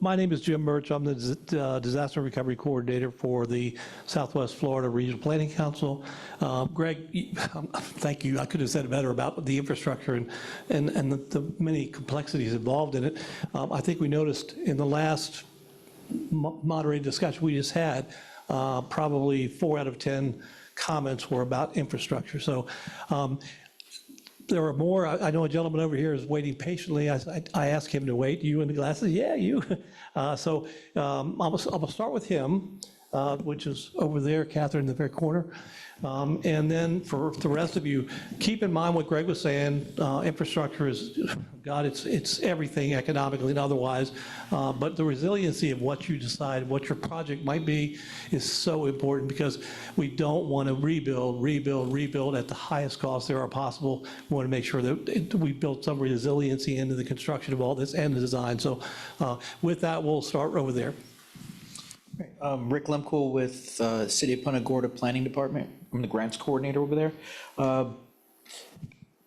My name is Jim Birch. I'm the Disaster Recovery Coordinator for the Southwest Florida Regional Planning Council. Greg, thank you. I could have said it better about the infrastructure and the many complexities involved in it. I think we noticed in the last moderated discussion we just had, probably 4 out of 10 comments were about infrastructure. So there are more. I know a gentleman over here is waiting patiently. I asked him to wait. You in the glasses? Yeah, you. So I'm gonna start with him, which is over there, Catherine, in the very corner. And then for the rest of you, keep in mind what Greg was saying. Infrastructure is, God, it's everything economically and otherwise. But the resiliency of what you decide, what your project might be, is so important because we don't want to rebuild at the highest cost there are possible. We want to make sure that we build some resiliency into the construction of all this and the design. So with that, we'll start over there. Rick Lemkel with City of Punta Gorda Planning Department. I'm the grants coordinator over there.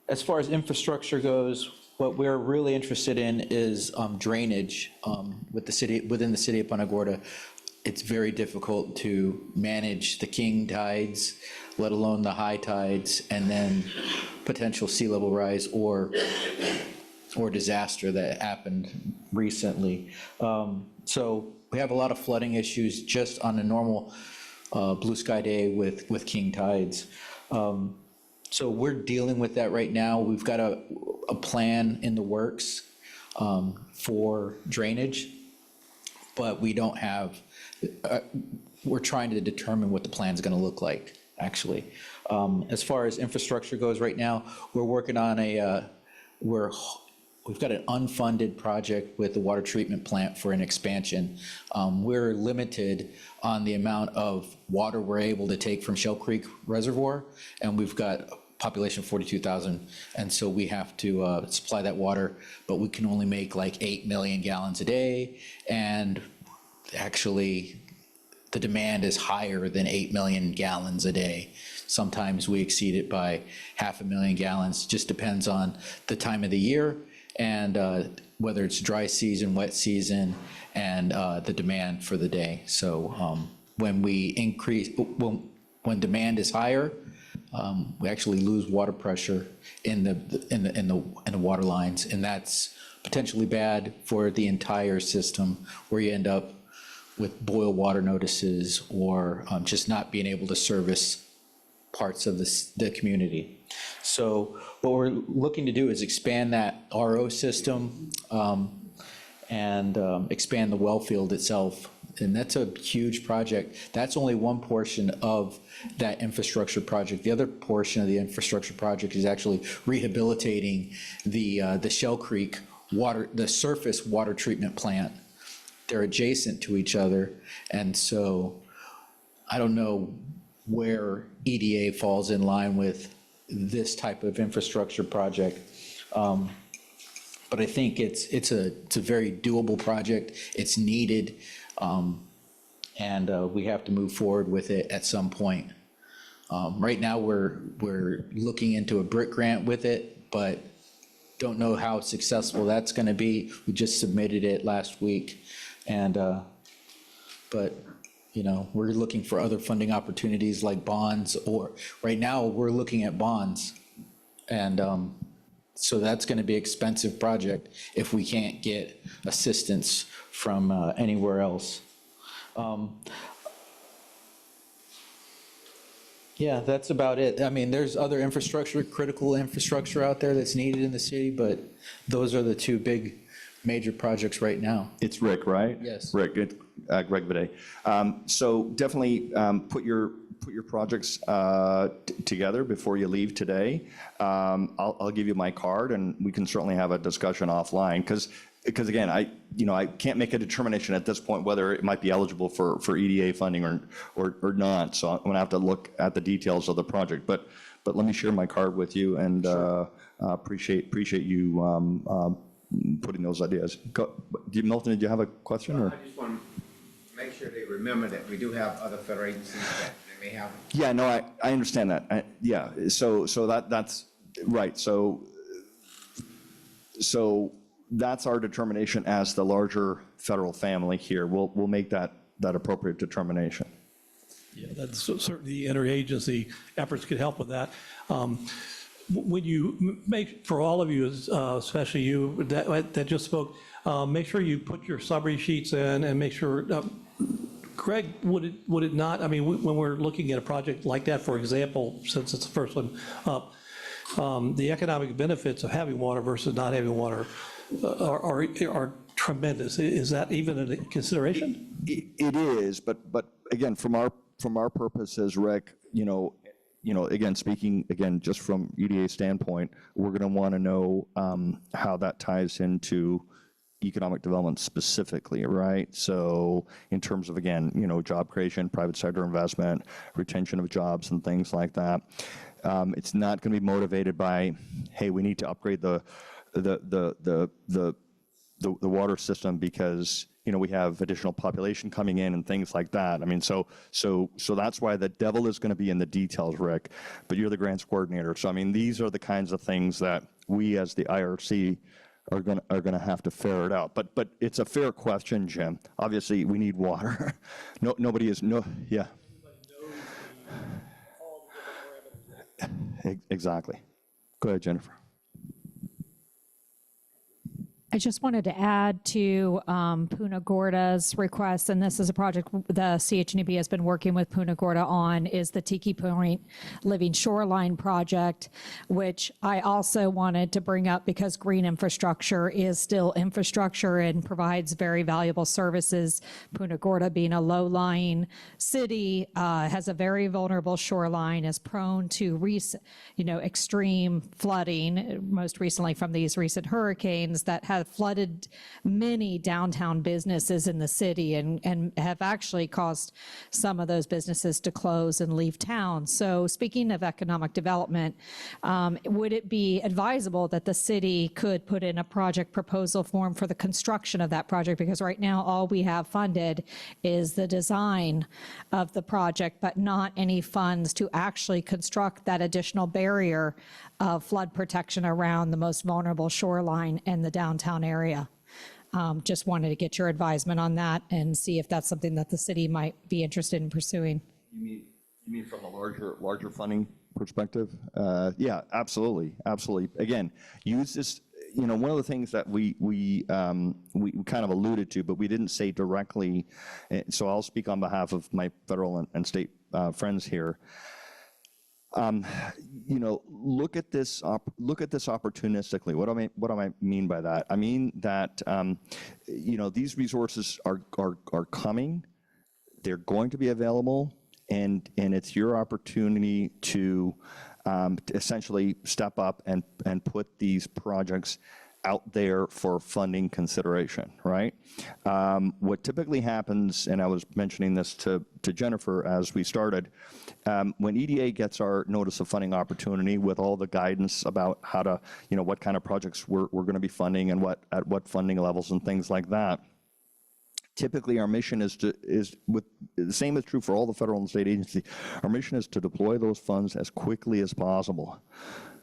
As far as infrastructure goes, what we're really interested in is drainage within the City of Punta Gorda. It's very difficult to manage the king tides, let alone the high tides, and then potential sea level rise or disaster that happened recently. So we have a lot of flooding issues just on a normal blue sky day with king tides. So we're dealing with that right now. We've got a plan in the works for drainage, but we don't have, we're trying to determine what the plan's gonna look like, actually. As far as infrastructure goes right now, we're working on we've got an unfunded project with the water treatment plant for an expansion. We're limited on the amount of water we're able to take from Shell Creek Reservoir, and we've got a population of 42,000, and so we have to supply that water, but we can only make like 8 million gallons a day, and actually the demand is higher than 8 million gallons a day. Sometimes we exceed it by 500,000 gallons, just depends on the time of the year and whether it's dry season, wet season, and the demand for the day. So when demand is higher, we actually lose water pressure in the water lines, and that's potentially bad for the entire system, where you end up with boil water notices or just not being able to service parts of the community. So what we're looking to do is expand that RO system and expand the well field itself. And that's a huge project. That's only one portion of that infrastructure project. The other portion of the infrastructure project is actually rehabilitating the Shell Creek the surface water treatment plant. They're adjacent to each other. And so I don't know where EDA falls in line with this type of infrastructure project. But I think it's a very doable project. It's needed, and we have to move forward with it at some point. Right now, we're looking into a BRIC grant with it, but don't know how successful that's going to be. We just submitted it last week, and but you know, we're looking for other funding opportunities like bonds, or right now we're looking at bonds, and so that's going to be an expensive project if we can't get assistance from anywhere else. Yeah, that's about it. I mean, there's other infrastructure, critical infrastructure out there that's needed in the city, but those are the two big major projects right now. It's Rick, right? Yes. Rick, Greg Bidet. So definitely put your projects together before you leave today. I'll give you my card, and we can certainly have a discussion offline, because again, I can't make a determination at this point whether it might be eligible for EDA funding or not. So I'm going to have to look at the details of the project. But let me share my card with you, and sure. Appreciate you putting those ideas. Milton, did you have a question? Or? I just want to make sure they remember that we do have other federal agencies that they may have. Yeah, no, I understand that. Yeah, so that's right. So that's our determination as the larger federal family here. We'll make that appropriate determination. Yeah, that's certainly the interagency efforts could help with that. When you make, for all of you, especially you that just spoke, make sure you put your summary sheets in and make sure, Greg, would it not, I mean, when we're looking at a project like that, for example, since it's the first one up, the economic benefits of having water versus not having water are tremendous. Is that even a consideration? It is, but again, from our purposes, Rick, again, speaking again just from EDA standpoint, we're going to want to know how that ties into economic development specifically, right? So in terms of, again, job creation, private sector investment, retention of jobs and things like that. It's not going to be motivated by, hey, we need to upgrade the water system because we have additional population coming in and things like that. I mean, so that's why the devil is going to be in the details, Rick. But you're the grants coordinator, so I mean, these are the kinds of things that we as the IRC are going to have to ferret out. But it's a fair question, Jim. Obviously, we need water. Nobody is yeah. Exactly. Go ahead, Jennifer. I just wanted to add to Punta Gorda's request, and this is a project the CHNB has been working with Punta Gorda on, is the Tiki Point Living Shoreline Project, which I also wanted to bring up because green infrastructure is still infrastructure and provides very valuable services. Punta Gorda, being a low-lying city, has a very vulnerable shoreline, is prone to extreme flooding, most recently from these recent hurricanes that have flooded many downtown businesses in the city and have actually caused some of those businesses to close and leave town. So speaking of economic development, would it be advisable that the city could put in a project proposal form for the construction of that project? Because right now all we have funded is the design of the project, but not any funds to actually construct that additional barrier of flood protection around the most vulnerable shoreline in the downtown area. Just wanted to get your advisement on that and see if that's something that the city might be interested in pursuing. You mean from a larger funding perspective? Yeah, absolutely. Again, use this. One of the things that we kind of alluded to, but we didn't say directly. So I'll speak on behalf of my federal and state friends here. Look at this opportunistically. What do I mean by that? I mean that these resources are coming. They're going to be available, and it's your opportunity to essentially step up and put these projects out there for funding consideration, right? What typically happens, and I was mentioning this to Jennifer as we started, when EDA gets our notice of funding opportunity with all the guidance about how to, what kind of projects we're going to be funding and at what funding levels and things like that, typically our mission is the same is true for all the federal and state agencies. Our mission is to deploy those funds as quickly as possible,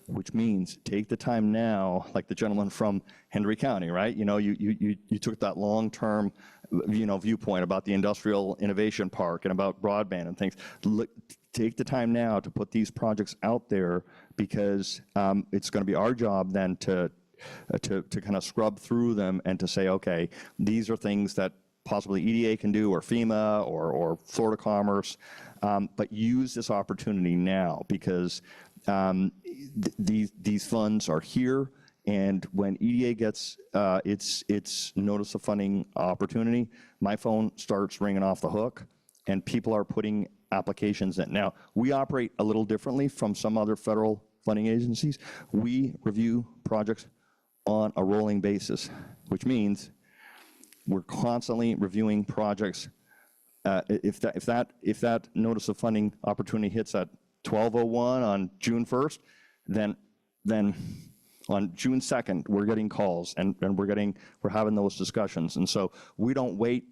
which means take the time now, like the gentleman from Hendry County, right? You took that long-term, viewpoint about the industrial innovation park and about broadband and things. Take the time now to put these projects out there because it's going to be our job then to kind of scrub through them and to say, okay, these are things that possibly EDA can do, or FEMA, or Florida Commerce, but use this opportunity now because these funds are here, and when EDA gets its notice of funding opportunity, my phone starts ringing off the hook, and people are putting applications in. Now, we operate a little differently from some other federal funding agencies. We review projects on a rolling basis, which means we're constantly reviewing projects. If that notice of funding opportunity hits at 12:01 on June 1st, then on June 2nd we're getting calls and we're having those discussions. And so we don't wait.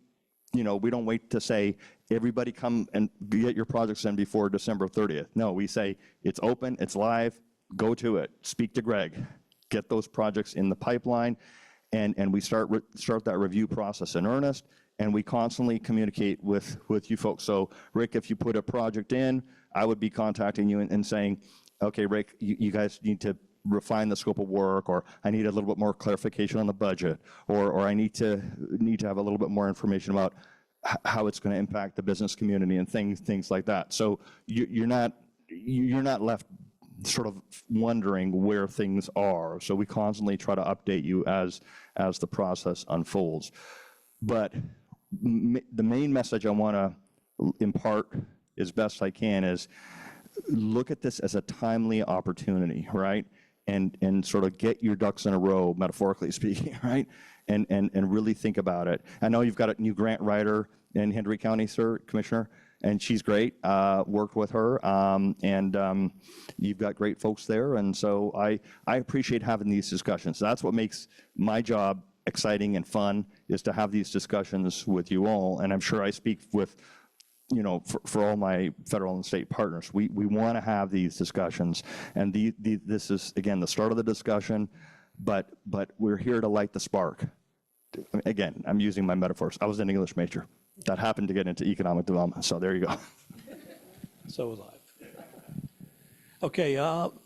We don't wait to say everybody come and get your projects in before December 30th. No, we say it's open, it's live, go to it. Speak to Greg, get those projects in the pipeline. and we start that review process in earnest, and we constantly communicate with you folks. So Rick, if you put a project in, I would be contacting you and saying, okay, Rick, you guys need to refine the scope of work, or I need a little bit more clarification on the budget, or I need to have a little bit more information about how it's going to impact the business community and things like that. So you're not left sort of wondering where things are. So we constantly try to update you as the process unfolds. But the main message I want to impart as best I can is look at this as a timely opportunity, right? And sort of get your ducks in a row, metaphorically speaking, right? And really think about it. I know you've got a new grant writer in Hendry County, sir, Commissioner, and she's great. Worked with her, and you've got great folks there. And so I appreciate having these discussions. That's what makes my job exciting and fun, is to have these discussions with you all. And I'm sure I speak with, for all my federal and state partners. We want to have these discussions, and this is, again, the start of the discussion, but we're here to light the spark. Again, I'm using my metaphors. I was an English major that happened to get into economic development, so there you go. So was I. Okay,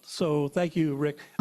so thank you, Rick.